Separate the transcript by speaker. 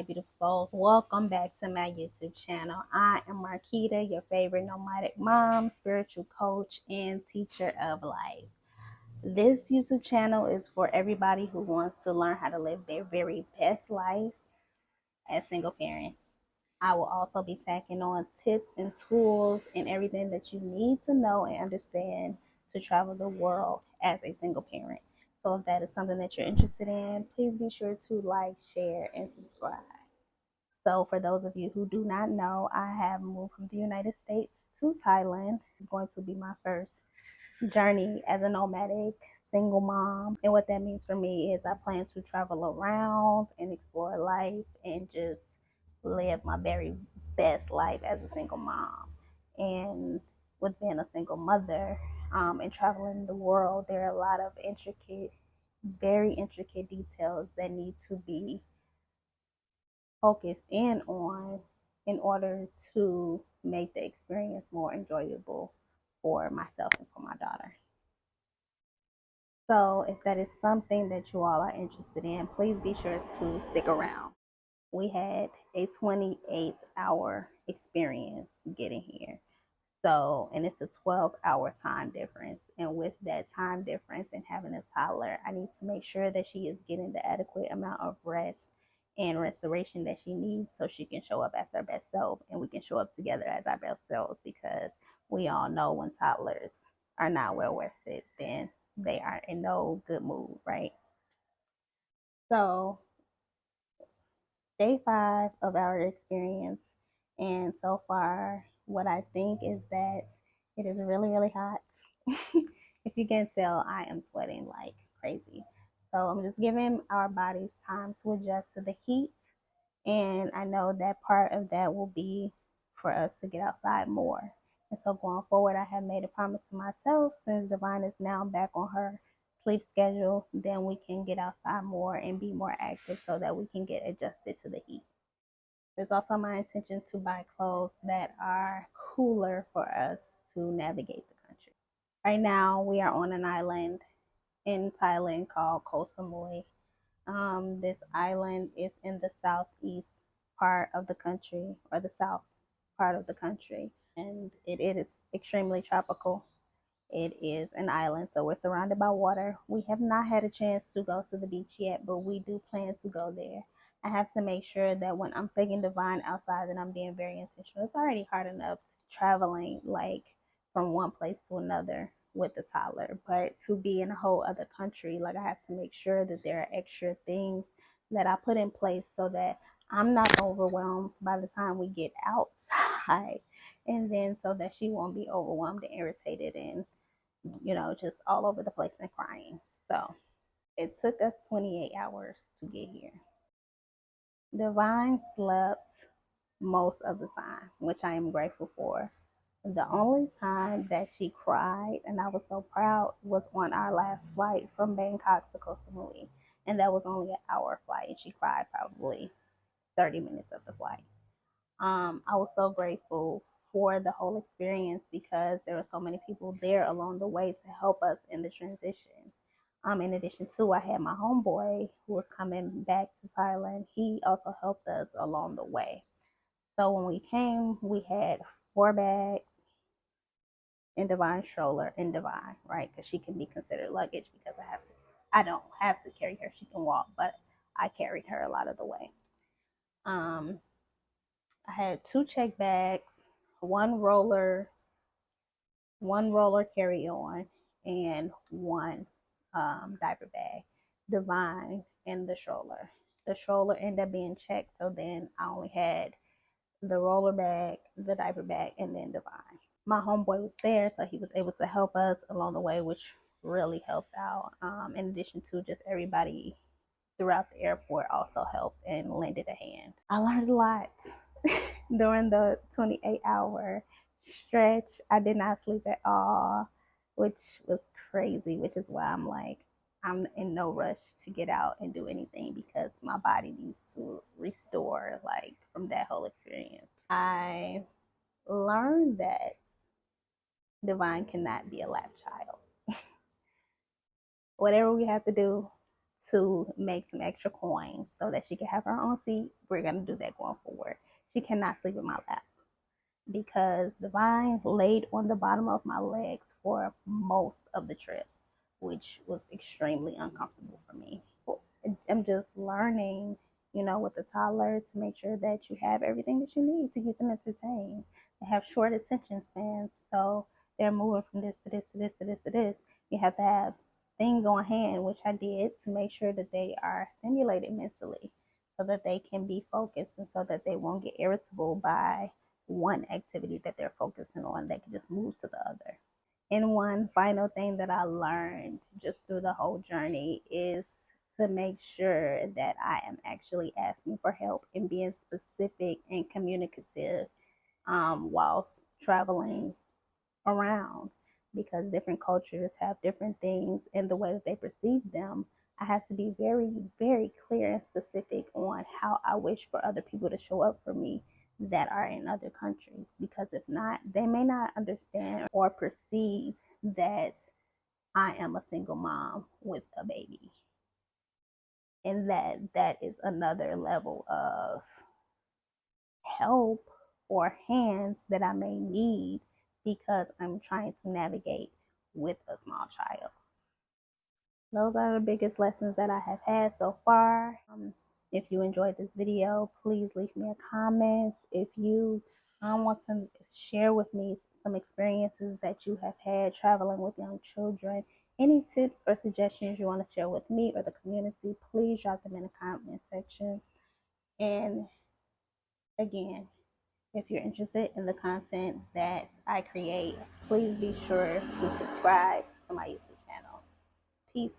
Speaker 1: my beautiful souls. Welcome back to my YouTube channel. I am Markita, your favorite nomadic mom, spiritual coach, and teacher of life. This YouTube channel is for everybody who wants to learn how to live their very best life as single parents. I will also be tacking on tips and tools and everything that you need to know and understand to travel the world as a single parent. So if that is something that you're interested in, please be sure to like, share, and subscribe. So for those of you who do not know, I have moved from the United States to Thailand. It's going to be my first journey as a nomadic single mom. And what that means for me is I plan to travel around and explore life and just live my very best life as a single mom. And with being a single mother and traveling the world, there are a lot of intricate, very intricate details that need to be focused in on in order to make the experience more enjoyable for myself and for my daughter. So if that is something that you all are interested in, please be sure to stick around. We had a 28-hour experience getting here. So, and it's a 12-hour time difference. And with that time difference and having a toddler, I need to make sure that she is getting the adequate amount of rest and restoration that she needs so she can show up as her best self and we can show up together as our best selves, because we all know when toddlers are not well rested, then they are in no good mood, right? So, day 5 of our experience, and so far, what I think is that it is really, really hot. If you can tell, I am sweating like crazy. So I'm just giving our bodies time to adjust to the heat. And I know that part of that will be for us to get outside more. And so going forward, I have made a promise to myself, since Divine is now back on her sleep schedule, then we can get outside more and be more active so that we can get adjusted to the heat. It's also my intention to buy clothes that are cooler for us to navigate the country. Right now, we are on an island in Thailand called Koh Samui. This island is in the southeast part of the country, or the south part of the country, and it is extremely tropical. It is an island, so we're surrounded by water. We have not had a chance to go to the beach yet, but we do plan to go there. I have to make sure that when I'm taking Divine outside, that I'm being very intentional. It's already hard enough traveling like from one place to another with the toddler, but to be in a whole other country, like I have to make sure that there are extra things that I put in place so that I'm not overwhelmed by the time we get outside, and then so that she won't be overwhelmed and irritated and just all over the place and crying. So it took us 28 hours to get here. Divine slept most of the time, which I am grateful for. The only time that she cried, and I was so proud, was on our last flight from Bangkok to Koh Samui. And that was only an hour flight, and she cried probably 30 minutes of the flight. I was so grateful for the whole experience because there were so many people there along the way to help us in the transition. In addition to, I had my homeboy who was coming back to Thailand. He also helped us along the way. So when we came, we had 4 bags in Divine's stroller in Divine, right? Because she can be considered luggage because I don't have to carry her. She can walk, but I carried her a lot of the way. I had 2 check bags, one roller carry on, and one diaper bag. Divine in the stroller. The stroller ended up being checked, so then I only had the roller bag, the diaper bag, and then Divine. My homeboy was there, so he was able to help us along the way, which really helped out. In addition to just everybody throughout the airport also helped and lended a hand. I learned a lot during the 28-hour stretch. I did not sleep at all, which was crazy, which is why I'm in no rush to get out and do anything because my body needs to restore like from that whole experience. I learned that Divine cannot be a lap child. Whatever we have to do to make some extra coins so that she can have her own seat. We're going to do that going forward. She cannot sleep in my lap because Divine laid on the bottom of my legs for most of the trip, which was extremely uncomfortable for me. I'm just learning, with the toddler to make sure that you have everything that you need to keep them entertained. They have short attention spans, so they're moving from this to this to this to this to this. You have to have things on hand, which I did, to make sure that they are stimulated mentally so that they can be focused and so that they won't get irritable by one activity that they're focusing on. They can just move to the other. And one final thing that I learned just through the whole journey is to make sure that I am actually asking for help and being specific and communicative whilst traveling around, because different cultures have different things and the way that they perceive them. I have to be very, very clear and specific on how I wish for other people to show up for me that are in other countries, because if not, they may not understand or perceive that I am a single mom with a baby, and that is another level of help or hands that I may need because I'm trying to navigate with a small child. Those are the biggest lessons that I have had so far. If you enjoyed this video, please leave me a comment. If you want to share with me some experiences that you have had traveling with young children, any tips or suggestions you want to share with me or the community, please drop them in the comment section. And again, if you're interested in the content that I create, please be sure to subscribe to my YouTube channel. Peace.